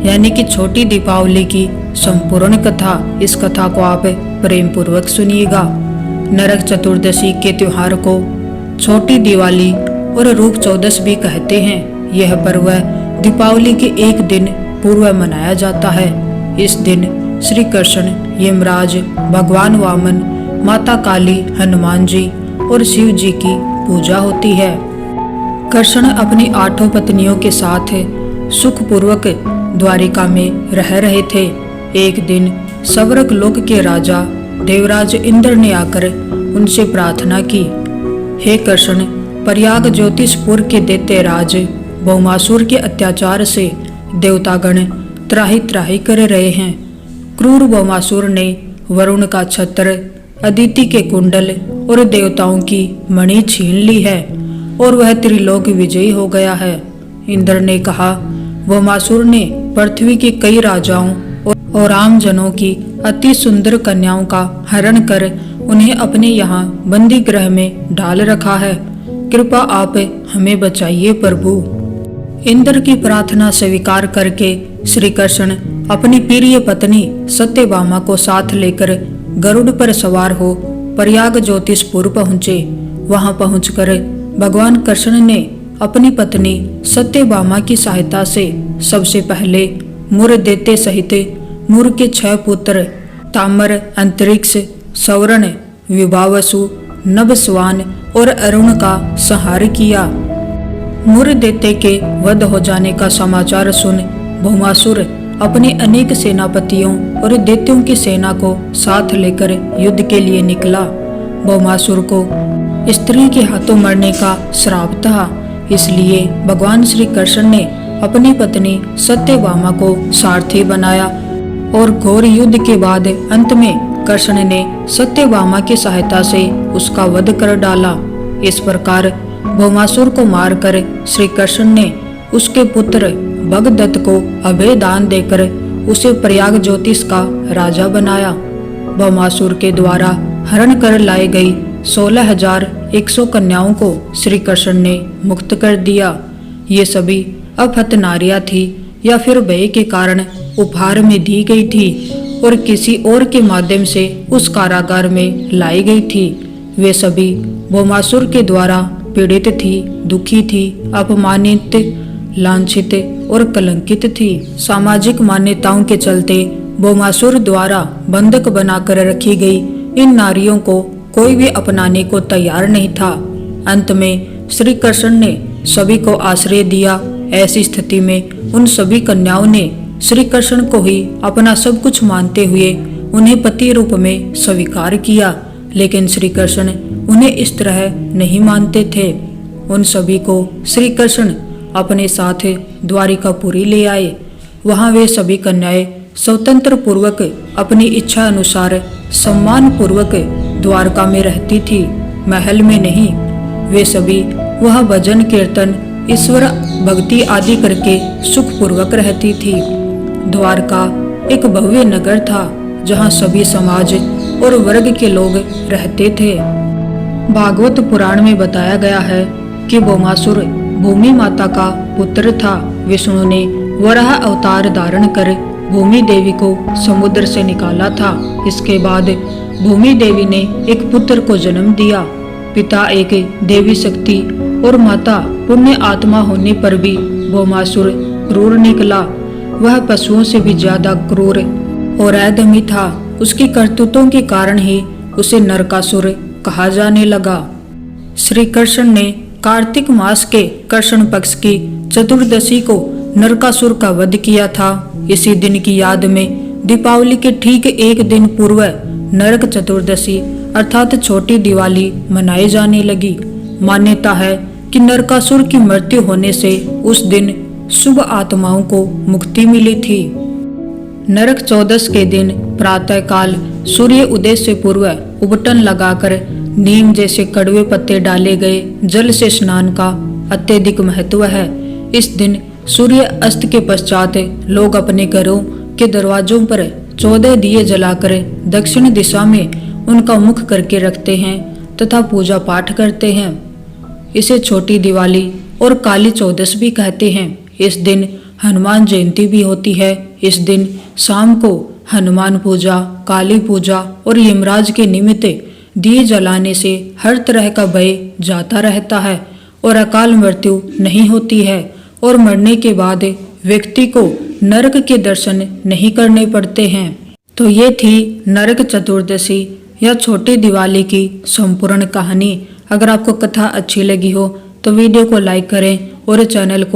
यानी कि छोटी दीपावली की संपूर्ण कथा। इस कथा को आप प्रेम पूर्वक सुनिएगा। नरक चतुर्दशी के त्योहार को छोटी दिवाली और रूप चौदस भी कहते हैं। यह पर्व दीपावली के एक दिन पूर्व मनाया जाता है। इस दिन श्री कृष्ण, यमराज, भगवान वामन, माता काली, हनुमान जी और शिव जी की पूजा होती है। कृष्ण अपनी 8 पत्नियों के साथ सुखपूर्वक द्वारिका में रह रहे थे। एक दिन स्वर्ग लोक के राजा देवराज इंद्र ने आकर उनसे प्रार्थना की, हे कृष्ण, प्रयाग ज्योतिषपुर के दैत्य राज भौमासुर के अत्याचार से देवतागण त्राही त्राही कर रहे हैं। क्रूर भौमासुर ने वरुण का छत्र, अदिति के कुंडल और देवताओं की मणि छीन ली है और वह त्रिलोक विजयी हो गया है। इंद्र ने कहा, भौमासुर ने पृथ्वी के कई राजाओं और आम जनों की अति सुंदर कन्याओं का हरण कर उन्हें अपने यहाँ बंदी गृह में डाल रखा है। कृपा आप हमें बचाइए प्रभु। इंद्र की प्रार्थना स्वीकार करके श्री कृष्ण अपनी प्रिय पत्नी सत्यभामा को साथ लेकर गरुड़ पर सवार हो प्रयाग ज्योतिषपुर पहुँचे। वहां पहुंचकर भगवान कृष्ण ने अपनी पत्नी सत्यभामा की सहायता से सबसे पहले मुर दैत्य सहित मुर के 6 पुत्र ताम्र, अंतरिक्ष, सौरण, विभावसु, नभस्वान और अरुण का संहार किया। मुर दैत्य के वध हो जाने का समाचार सुन भौमासुर अपने अनेक सेनापतियों और दैत्यों की सेना को साथ लेकर युद्ध के लिए निकला। भौमासुर को स्त्री के हाथों मरने का श्राप था, इसलिए भगवान श्री कृष्ण ने अपनी पत्नी सत्यभामा को सारथी बनाया और घोर युद्ध के बाद अंत में कृष्ण ने सत्यभामा की सहायता से उसका वध कर डाला। इस प्रकार भौमासुर को मारकर श्री कृष्ण ने उसके पुत्र भगदत्त को अभय दान देकर उसे प्रयाग ज्योतिष का राजा बनाया। भौमासुर के द्वारा हरण कर लाई गई 16,100 कन्याओं को श्री कृष्ण ने मुक्त कर दिया। ये सभी अपहत नारियां थी या फिर भय के कारण उपहार में दी गई थी और किसी और के माध्यम से उस कारागार में लाई गई थी। वे सभी भौमासुर के द्वारा पीड़ित थी, दुखी थी, अपमानित, लांछित और कलंकित थी। सामाजिक मान्यताओं के चलते भौमासुर द्वारा बंधक बनाकर रखी गई इन नारियों को कोई भी अपनाने को तैयार नहीं था। अंत में श्री कृष्ण ने सभी को आश्रय दिया। ऐसी स्थिति में उन सभी कन्याओं ने श्री कृष्ण को ही अपना सब कुछ मानते हुए उन्हें पति रूप में स्वीकार किया, लेकिन श्री कृष्ण उन्हें इस तरह नहीं मानते थे। उन सभी को श्री कृष्ण अपने साथ द्वारिकापुरी ले आए। वहां वे सभी कन्याएं स्वतंत्र पूर्वक अपनी इच्छा अनुसार सम्मान पूर्वक द्वारका में रहती थी, महल में नहीं। वे सभी वह भजन, कीर्तन, ईश्वर भक्ति आदि करके सुख पूर्वक रहती थी। द्वारका एक भव्य नगर था जहाँ सभी समाज और वर्ग के लोग रहते थे। भागवत पुराण में बताया गया है कि भौमासुर भूमि माता का पुत्र था। विष्णु ने वराह अवतार धारण कर भूमि देवी को समुद्र से निकाला था। इसके बाद भूमि देवी ने एक पुत्र को जन्म दिया। पिता एक देवी शक्ति और माता पुण्य आत्मा होने पर भी भौमासुर क्रूर निकला। वह पशुओं से भी ज्यादा क्रूर और अधमी था। उसकी करतूतों के कारण ही उसे नरकासुर कहा जाने लगा। श्री कृष्ण ने कार्तिक मास के कृष्ण पक्ष की चतुर्दशी को नरकासुर का वध किया था। इसी दिन की याद में दीपावली के ठीक एक दिन पूर्व नरक चतुर्दशी अर्थात छोटी दिवाली मनाई जाने लगी। मान्यता है कि नरकासुर की मृत्यु होने से उस दिन शुभ आत्माओं को मुक्ति मिली थी। नरक चौदस के दिन प्रातः काल सूर्य उदय से पूर्व उबटन लगाकर नीम जैसे कड़वे पत्ते डाले गए जल से स्नान का अत्यधिक महत्व है। इस दिन सूर्य अस्त के पश्चात लोग अपने घरों के दरवाजों पर 14 दिए जलाकर दक्षिण दिशा में उनका मुख करके रखते हैं तथा पूजा पाठ करते हैं। इसे छोटी दिवाली और काली चौदस भी कहते हैं। इस दिन हनुमान जयंती भी होती है। इस दिन शाम को हनुमान पूजा, काली पूजा और यमराज के निमित्त दिए जलाने से हर तरह का भय जाता रहता है और अकाल मृत्यु नहीं होती है और मरने के बाद व्यक्ति को नरक के दर्शन नहीं करने पड़ते हैं। तो ये थी नरक चतुर्दशी या छोटी दिवाली की संपूर्ण कहानी। अगर आपको कथा अच्छी लगी हो तो वीडियो को लाइक करें और चैनल को